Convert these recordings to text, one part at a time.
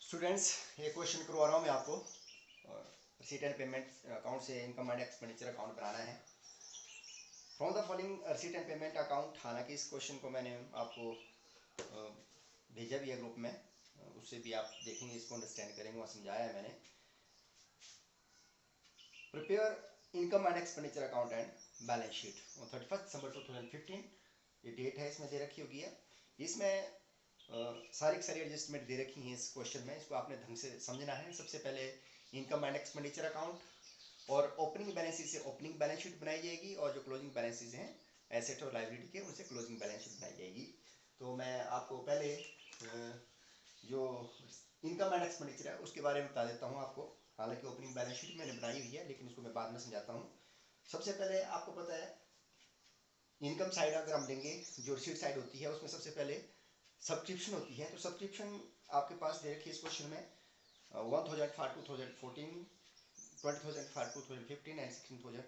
Students, ये question करवा रहा हूँ मैं आपको। रिसीट एंड पेमेंट अकाउंट से इनकम एंड एक्सपेंडिचर अकाउंट बनाना है from the following receipt and payment account. हालांकि इस क्वेश्चन को मैंने आपको भेजा भी है ग्रुप में, उससे भी आप देखेंगे, इसको अंडरस्टैंड करेंगे, वहाँ समझाया है मैंने। Prepare income and expenditure account and balance sheet 31 दिसंबर 2015, ये डेट है इसमें दे रखी होगी है। इसमें सारी सारी एडजस्टमेंट दे रखी हैं इस क्वेश्चन में। इसको आपने ढंग से समझना है। सबसे पहले इनकम एंड एक्सपेंडिचर अकाउंट और ओपनिंग बैलेंस शीट से ओपनिंग बैलेंस शीट बनाई जाएगी, और जो क्लोजिंग बैलेंसेज हैं एसेट और लायबिलिटी के, उनसे क्लोजिंग बैलेंस शीट बनाई जाएगी। तो मैं आपको पहले जो इनकम एंड एक्सपेंडिचर है उसके बारे में बता देता हूँ आपको। हालांकि ओपनिंग बैलेंस शीट मैंने बनाई हुई है, लेकिन उसको मैं बाद में समझाता हूँ। सबसे पहले आपको पता है इनकम साइड अगर हम लेंगे, जो रिसीट साइड होती है, उसमें सबसे पहले सब्सक्रिप्शन होती है। तो सब्सक्रिप्शन आपके पास दे रखी है इस क्वेश्चन में 1000 फॉर 2014, 20,000 फॉर 2015 एंड 16,000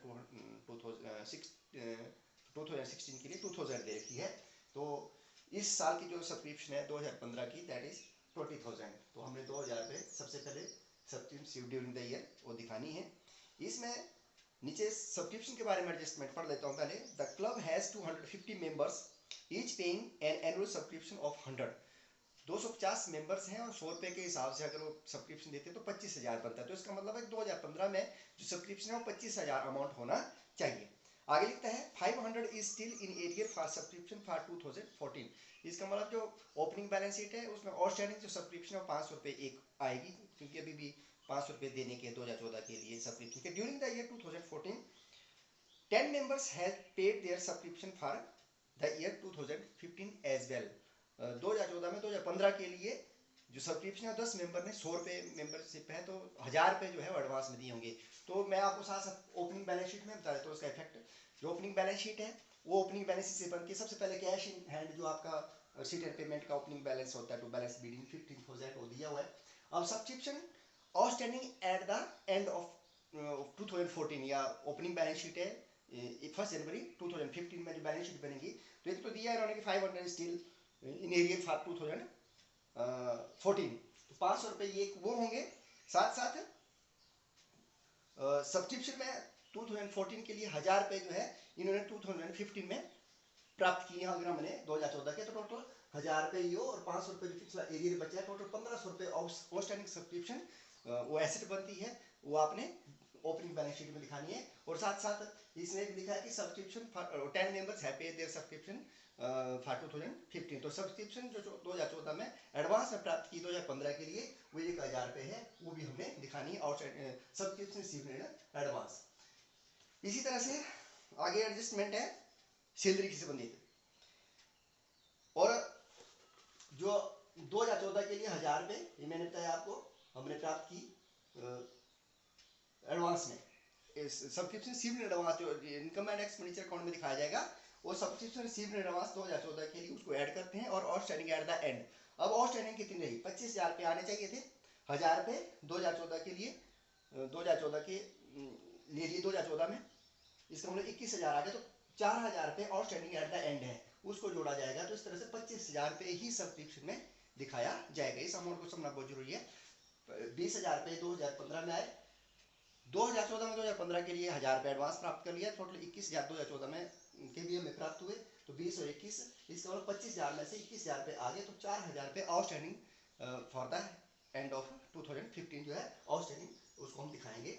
के लिए 2000 दे रखी है। तो इस साल की जो सब्सक्रिप्शन है 2015 की, दैट इज 20,000। तो हमने 2000 पे सबसे पहले सब्सक्रिप्शन ड्यूरिंग द ईयर वो दिखानी है। इसमें नीचे सब्सक्रिप्शन के बारे में एडजस्टमेंट पढ़ लेता हूँ पहले। The club has 250 members, each paying an annual subscription of 100। 250 members हैं और 100 रुपये के हिसाब से अगर वो सब्सक्रिप्शन देते हैं तो 25,000 बनता है। तो इसका मतलब है 2015 में जो सब्सक्रिप्शन है वो 25,000 अमाउंट होना चाहिए। आगे लिखता है 500 is still in arrear for subscription for 2014। इसका मतलब जो ओपनिंग बैलेंस शीट है उसमें आउटस्टैंडिंग जो सब्सक्रिप्शन है 500 रुपये एक आएगी, क्योंकि अभी भी 500 रुपये देने के 2014 के लिए सब्सक्रिप्शन के। During the year 2014 10 members have paid their subscription for the year 2015 as well। 2014 में 2015 के लिए जो सब्सक्रिप्शन है 10 मेंबर ने 100 रुपये मेंबरशिप है, तो 1000 रुपये जो है वो एडवांस में दिए होंगे। तो मैं आपको साथ साथ ओपनिंग बैलेंस शीट में बता देता हूँ उसका इफेक्ट। जो ओपनिंग बैलेंस शीट है वो ओपनिंग बैलेंस शीट से बनती है। सबसे पहले कैश इन हैंड जो आपका रिसीट एंड पेमेंट का ओपनिंग बैलेंस होता है, टू बैलेंस बिडिंग 15,000 वो दिया हुआ है। अब subscription outstanding at the end of 2014, या ओपनिंग बैलेंस शीट है 1 जनवरी 2015 में जो बैलेंस शीट बनेगी, तो एक तो दिया है उन्होंने कि 500 स्टिल इन एरिया फॉर 2014, तो 500 रुपये ये वो होंगे। साथ साथ सब्सक्रिप्शन में 2014 के लिए 1000 रुपये जो है इन्होंने 2015 में प्राप्त किए हैं। अगर हमने 2014 के तो टोटल 1000 रुपये ये और 500 रुपये जो पिछला एरियर बचा है, टोटल 1500 रुपये आउटस्टैंडिंग सब्सक्रिप्शन वो एसेट बनती है, वो आपने ओपनिंग बैलेंस शीट में दिखानी है। और साथ साथ इसमें भी लिखा है कि subscription 10 members have paid their subscription for 2015। तो सब्सक्रिप्शन जो 2014 में एडवांस में प्राप्त की 2015 के लिए वो 1000 रुपये है, वो भी हमें दिखानी है outside subscription received in advance. इसी तरह से आगे एडजस्टमेंट है सैलरी से संबंधित। और जो 2014 के लिए 1000 रुपये ये मैंने बताया आपको हमने प्राप्त की एडवांस में। सब्सक्रिप्शन रिसीव्ड इन एडवांस जो इनकम एंड एक्सपेंडिचर अकाउंट में दिखाया जाएगा, वो सब्सक्रिप्शन रिसीव्ड इन एडवांस 2014 के लिए उसको ऐड करते हैं, और आउटस्टैंडिंग एट द एंड। अब आउटस्टैंडिंग कितनी रही? 25,000 रुपये आने चाहिए थे। 1000 रुपये 2014 के लिए 2014 के लिए 2014 में, इसका मतलब 21,000 आ गया। तो 4,000 रुपये आउटस्टैंडिंग एट द एंड है, उसको जोड़ा जाएगा। तो इस तरह से 25,000 रुपये ही सब्सक्रिप्शन में दिखाया जाएगा। इस अमाउंट को समझना बहुत जरूरी है। 20,000 रुपये 2015 में आए, 2014 में 2015 के लिए 1000 रुपये एडवांस प्राप्त कर लिया, टोटल 21,000 2014 में के भी हमें प्राप्त हुए। तो 20 और 21, इसका मतलब 25,000 में से 21,000 रुपये आ गए, तो 4,000 रुपये outstanding for the end of 2015 जो है आउटस्टैंडिंग, उसको हम दिखाएंगे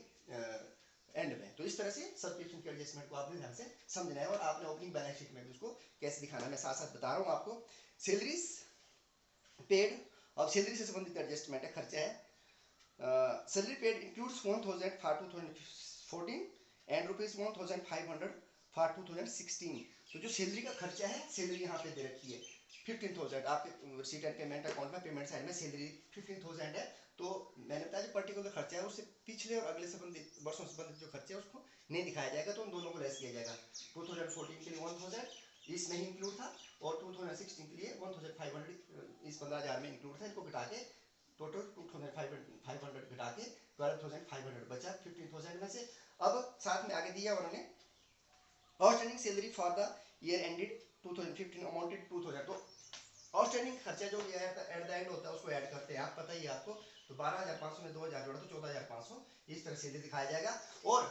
एंड में। तो इस तरह से सब्सक्रिप्शन के एडजस्टमेंट को आपने ध्यान से समझना है, और आपने ओपनिंग बैलेंस शीट में भी उसको कैसे दिखाना है मैं साथ साथ बता रहा हूँ आपको। सैलरीज पेड, अब सैलरी से संबंधित एडजस्टमेंट है, खर्चा है। Salary paid includes 1,000 for 2014 and rupees 1,500 for 2016। तो जो सैलरी का खर्चा है, सैलरी यहाँ पे दे रखी है 15,000। आपके रिसीट एंड पेमेंट अकाउंट में पेमेंट साइड में सैलरी 15,000 है। तो मैंने बताया जो पर्टिकुलर खर्चा है उससे पिछले और अगले संबंधित वर्षों से संबंधित जो खर्चे है उसको नहीं दिखाया जाएगा, तो उन दोनों को लेस किया जाएगा। 2014 के लिए 1,000 इसमें ही इंक्लूड था, और 2016 के लिए 1,500 इस 15,000 में इंक्लूड था। इनको घटा के टोटल 2,500 घटा के 12,500 बचा 15,000 में से। अब साथ में आगे दिया उन्होंने outstanding salary for the year ended 2015 amounted 2,000। तो आउटस्टैंडिंग खर्चा जो एट द एंड होता है उसको ऐड करते करते हैं आप, पता ही है आपको। तो 12,500 में 2,000 जोड़ा तो 14,500, इस तरह सैलरी दिखाया जाएगा। और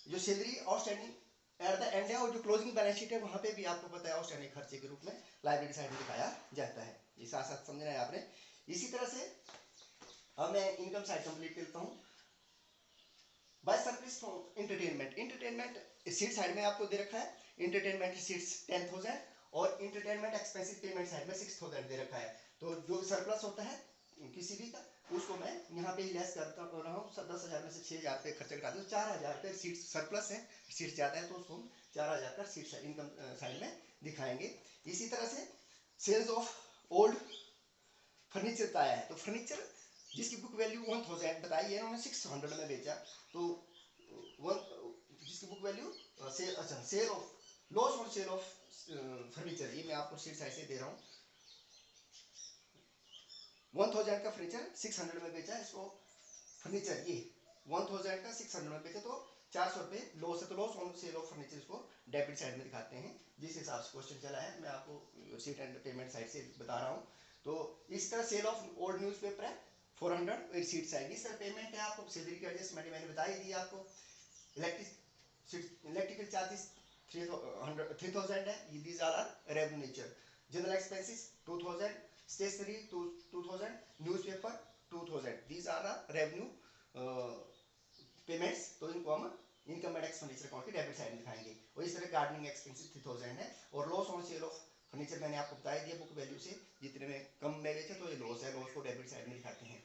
जो salary outstanding at the end है, और जो क्लोजिंग बैलेंस शीट है वहां पे भी आपको पता है आउटस्टैंडिंग खर्चे के रूप में लायबिलिटी साइड में दिखाया जाता है। ये साथ साथ समझना है आपने। इसी तरह से अब मैं इनकम साइड कंप्लीट करता हूँ। By surplus from entertainment seat side में आपको दे रखा है, एंटरटेनमेंट सीट्स 10,000 और एंटरटेनमेंट एक्सपेंसिव पेमेंट साइड में 6,000 दे रखा है। तो जो सरप्लस होता है किसी भी का, उसको मैं यहाँ पे ही लेस करता रहा हूँ। 10,000 में से 6,000 पे खर्चा घटा दूँ, 4,000 पे सीट सरप्लस है, सीट ज़्यादा है तो उसको हम 4,000 का सीट इनकम साइड में दिखाएंगे। इसी तरह से सेल्स ऑफ ओल्ड फर्नीचर बताया है, तो फर्नीचर जिसकी बुक वैल्यू 1,000 बताई है इन्होंने 600 में बेचा, तो जिसकी book value sale of loss on sale of furniture, ये मैं आपको सीट साइड से दे रहा हूँ। 1,000 का फर्नीचर 600 में बेचा, इसको फर्नीचर ये 1,000 का 600 में बेचा, तो 400 रुपये लॉस है, तो loss on sale of furniture इसको डेबिट साइड में दिखाते हैं। जिस हिसाब से क्वेश्चन चला है मैं आपको सीट एंड पेमेंट साइड से बता रहा हूँ। तो इस तरह सेल ऑफ ओल्ड न्यूज़पेपर है 400 सीट साइड। इस तरह पेमेंट है आपको सैलरी की एडजस्टमेंट मैंने बता ही दी आपको। इलेक्ट्रिकल चार्जेस 3,000 है, these are revenue nature. General expenses 2,000, stationery 2,000, newspaper 2,000, these are revenue payments. तो इनको हम इनकम एंड एक्सपेंडिचर अकाउंट की डेबिट साइड में दिखाएंगे। और इस तरह गार्डनिंग एक्सपेंसेस 3,000 है। और loss on sale of furniture मैंने आपको बता दिया, बुक वैल्यू से जितने में कम में बेचे तो ये लॉस है, लॉस को डेबिट साइड में दिखाते हैं।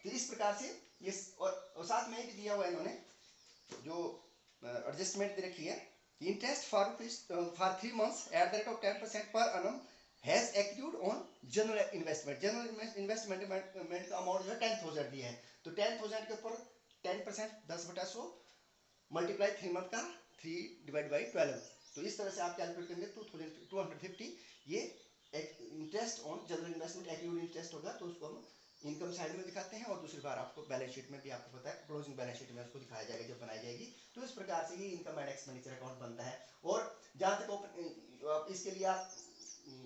तो इस प्रकार से ये और साथ में भी दिया हुआ है इन्होंने जो एडजस्टमेंट दे रखी है, interest for 3 months at the rate of 10% पर annum has accrued on general investment. General investment का अमाउंट जो है 10,000 दिया है, तो 10,000 के ऊपर 10% 10/100 मल्टीप्लाई 3 मंथ का 3/12, तो इस तरह से आप कैलकुलेट करेंगे 2,250। ये interest on general investment accrued interest होगा, तो उसको हम इनकम साइड में दिखाते हैं। और दूसरी बार आपको बैलेंस शीट में भी आपको पता है क्लोजिंग बैलेंस शीट में उसको दिखाया जाएगा जब बनाई जाएगी। तो इस प्रकार से ही इनकम एंड एक्सपेंडिचर अकाउंट बनता है। और जहाँ तक इसके लिए आप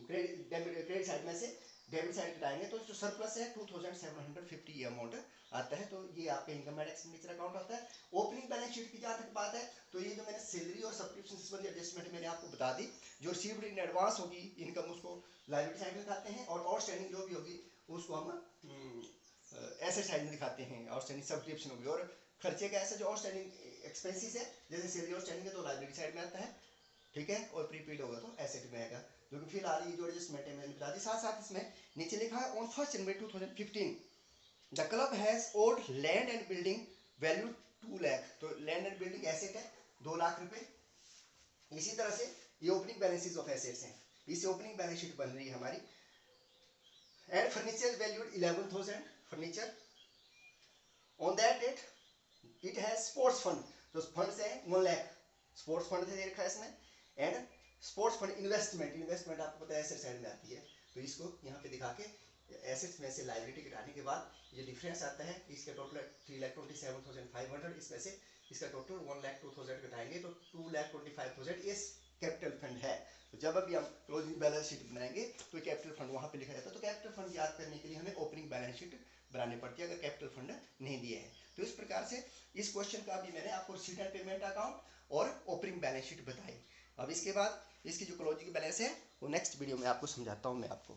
क्रेडिट साइड में से डेबिट साइड घटाएंगे तो जो सरप्लस है 2,750 ये अमाउंट आता है, तो ये आपका इनकम एंड एक्सपेंडिचर अकाउंट आता है। ओपनिंग बैलेंस शीट की जहाँ तक बात है, तो ये जो मैंने सैलरी और सब्सक्रिप्शन संबंधी एडजस्टमेंट मैंने आपको बता दी। जो रिसीव्ड इन एडवांस होगी इनकम उसको लायबिलिटी साइड में दिखाते हैं, और आउटस्टैंडिंग जो भी होगी उसको हम एसेट साइड में दिखाते हैं। आउटस्टैंडिंग सब्सक्रिप्शन होगी, और खर्चे का ऐसा जो आउटस्टैंडिंग एक्सपेंसेस है, जैसे सैलरी आउटस्टैंडिंग है तो लायबिलिटी साइड में आता है, ठीक है, और प्रीपेड होगा तो एसेट में आएगा। जो कि फिलहाल ये जो एडजस्टमेंट है मैंने बता दी। साथ साथ इसमें नीचे लिखा है on 1 January 2015 the club has old land and building value 2 lakh, तो लैंड एंड बिल्डिंग एसेट है 2 लाख रुपए। इसी तरह से ये ओपनिंग बैलेंसेस ऑफ एसेट्स हैं, इससे ओपनिंग बैलेंस शीट बन रही है हमारी। And furniture valued 11,000 furniture on that date. It has sports fund, तो फंड है 1 लाख, स्पोर्ट्स फंड दे रखा है इसमें। एंड स्पोर्ट्स फंड इन्वेस्टमेंट आपको पता है एसेट साइड में आती है, तो इसको यहाँ पे दिखा के एसेट्स में से लायबिलिटी घटाने के बाद ये डिफरेंस आता है, इसका टोटल 3,27,500, इसमें से इसका टोटल 1,02,000 घटाएंगे तो 2,25,000 इस कैपिटल फंड है। तो जब अभी हम क्लोजिंग बैलेंस शीट बनाएंगे तो कैपिटल फंड वहाँ पे लिखा जाता है। तो कैपिटल फंड याद करने के लिए हमें ओपनिंग बैलेंस शीट बनानी पड़ती है अगर कैपिटल फंड नहीं दिए हैं। तो इस प्रकार से इस क्वेश्चन का भी मैंने आपको रिसीट एंड पेमेंट अकाउंट और ओपनिंग बैलेंस शीट बताई। अब इसके बाद इसकी जो क्लोजिंग बैलेंस है वो नेक्स्ट वीडियो में आपको समझाता हूँ मैं आपको।